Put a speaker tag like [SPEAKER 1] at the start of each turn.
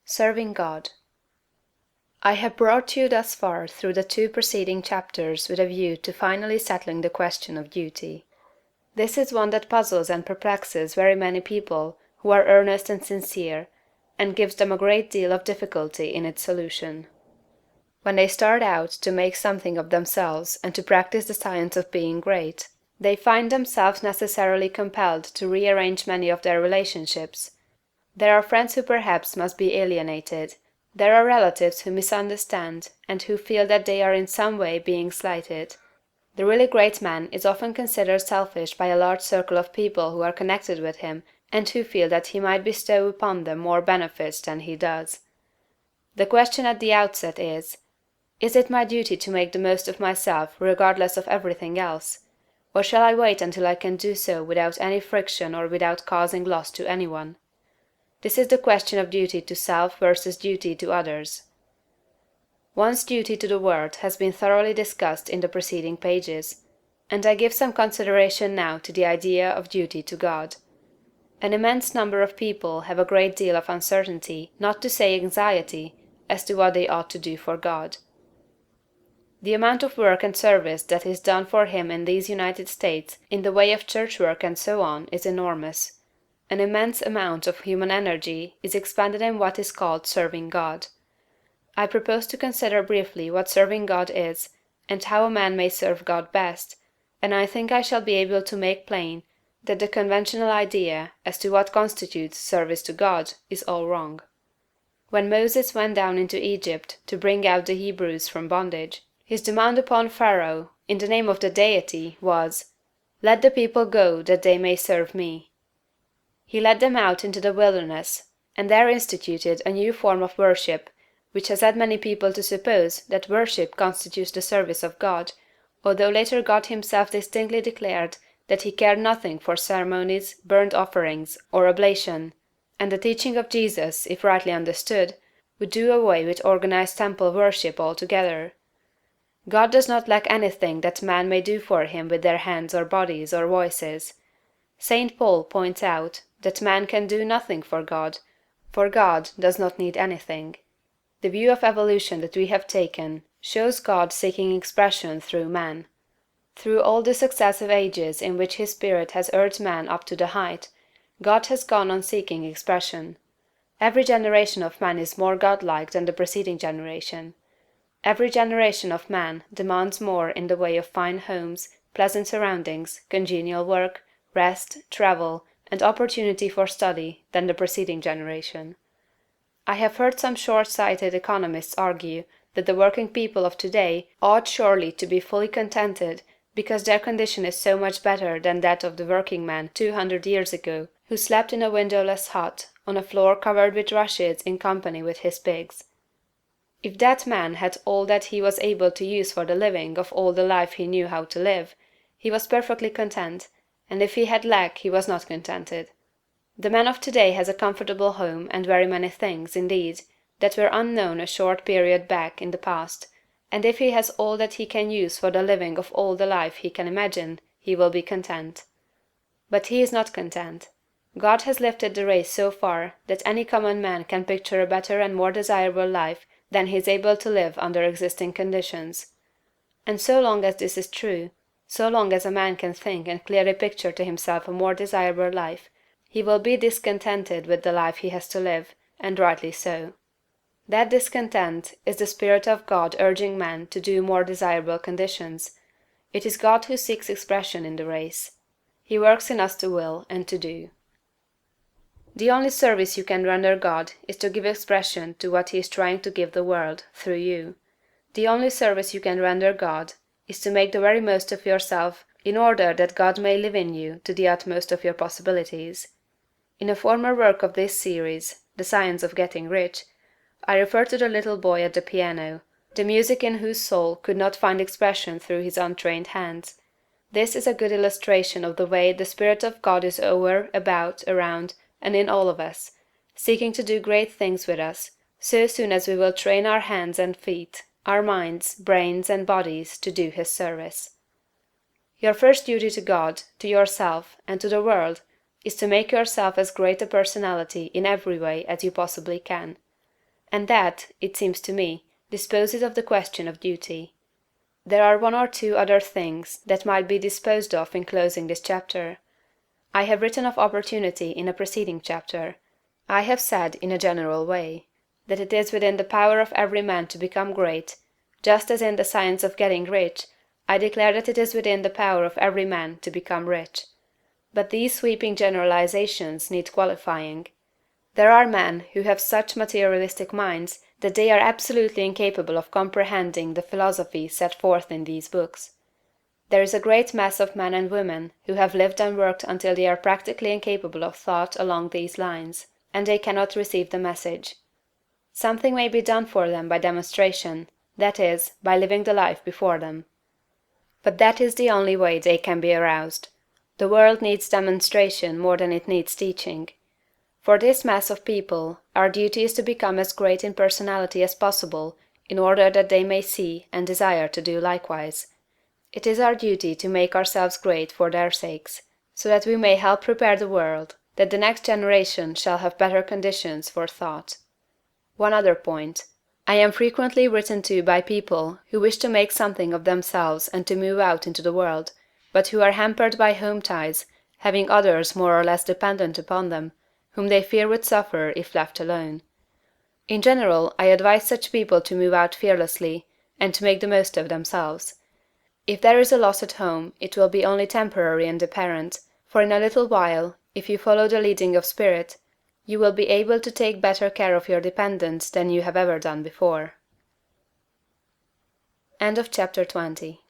[SPEAKER 1] Serving God. I have brought you thus far through the two preceding chapters with a view to finally settling the question of duty. This is one that puzzles and perplexes very many people who are earnest and sincere, and gives them a great deal of difficulty in its solution. When they start out to make something of themselves and to practice the science of being great, they find themselves necessarily compelled to rearrange many of their relationships. There are friends who perhaps must be alienated. There are relatives who misunderstand and who feel that they are in some way being slighted. The really great man is often considered selfish by a large circle of people who are connected with him and who feel that he might bestow upon them more benefits than he does. The question at the outset is it my duty to make the most of myself regardless of everything else? Or shall I wait until I can do so without any friction or without causing loss to anyone? This is the question of duty to self versus duty to others. One's duty to the world has been thoroughly discussed in the preceding pages, and I give some consideration now to the idea of duty to God. An immense number of people have a great deal of uncertainty, not to say anxiety, as to what they ought to do for God. The amount of work and service that is done for him in these United States in the way of church work and so on is enormous. An immense amount of human energy is expended in what is called serving God. I propose to consider briefly what serving God is, and how a man may serve God best, and I think I shall be able to make plain that the conventional idea as to what constitutes service to God is all wrong. When Moses went down into Egypt to bring out the Hebrews from bondage, his demand upon Pharaoh, in the name of the Deity, was, "Let the people go that they may serve me." He led them out into the wilderness, and there instituted a new form of worship, which has led many people to suppose that worship constitutes the service of God, although later God himself distinctly declared that he cared nothing for ceremonies, burnt offerings, or oblation, and the teaching of Jesus, if rightly understood, would do away with organized temple worship altogether. God does not lack anything that man may do for him with their hands or bodies or voices. St. Paul points out that man can do nothing for God does not need anything. The view of evolution that we have taken shows God seeking expression through man. Through all the successive ages in which his Spirit has urged man up to the height, God has gone on seeking expression. Every generation of man is more godlike than the preceding generation. Every generation of man demands more in the way of fine homes, pleasant surroundings, congenial work, rest, travel, and opportunity for study than the preceding generation. I have heard some short-sighted economists argue that the working people of today ought surely to be fully contented because their condition is so much better than that of the working man 200 years ago, who slept in a windowless hut on a floor covered with rushes in company with his pigs. If that man had all that he was able to use for the living of all the life he knew how to live, he was perfectly content, and if he had lack he was not contented. The man of today has a comfortable home and very many things, indeed, that were unknown a short period back in the past, and if he has all that he can use for the living of all the life he can imagine, he will be content. But he is not content. God has lifted the race so far that any common man can picture a better and more desirable life than he is able to live under existing conditions. And so long as this is true, so long as a man can think and clearly picture to himself a more desirable life, he will be discontented with the life he has to live, and rightly so. That discontent is the Spirit of God urging man to do more desirable conditions. It is God who seeks expression in the race. He works in us to will and to do. The only service you can render God is to give expression to what he is trying to give the world through you. The only service you can render God is to make the very most of yourself in order that God may live in you to the utmost of your possibilities. In a former work of this series, The Science of Getting Rich, I refer to the little boy at the piano, the music in whose soul could not find expression through his untrained hands. This is a good illustration of the way the Spirit of God is over, about, around, and in all of us, seeking to do great things with us, so soon as we will train our hands and feet, our minds, brains, and bodies to do his service. Your first duty to God, to yourself, and to the world is to make yourself as great a personality in every way as you possibly can. And that, it seems to me, disposes of the question of duty. There are one or two other things that might be disposed of in closing this chapter. I have written of opportunity in a preceding chapter. I have said, in a general way, that it is within the power of every man to become great, just as in the science of getting rich, I declare that it is within the power of every man to become rich. But these sweeping generalizations need qualifying. There are men who have such materialistic minds that they are absolutely incapable of comprehending the philosophy set forth in these books. There is a great mass of men and women who have lived and worked until they are practically incapable of thought along these lines, and they cannot receive the message. Something may be done for them by demonstration, that is, by living the life before them. But that is the only way they can be aroused. The world needs demonstration more than it needs teaching. For this mass of people, our duty is to become as great in personality as possible, in order that they may see and desire to do likewise. It is our duty to make ourselves great for their sakes, so that we may help prepare the world, that the next generation shall have better conditions for thought. One other point. I am frequently written to by people who wish to make something of themselves and to move out into the world, but who are hampered by home ties, having others more or less dependent upon them, whom they fear would suffer if left alone. In general, I advise such people to move out fearlessly, and to make the most of themselves. If there is a loss at home, it will be only temporary and apparent, for in a little while, if you follow the leading of spirit, you will be able to take better care of your dependents than you have ever done before. End of chapter 20.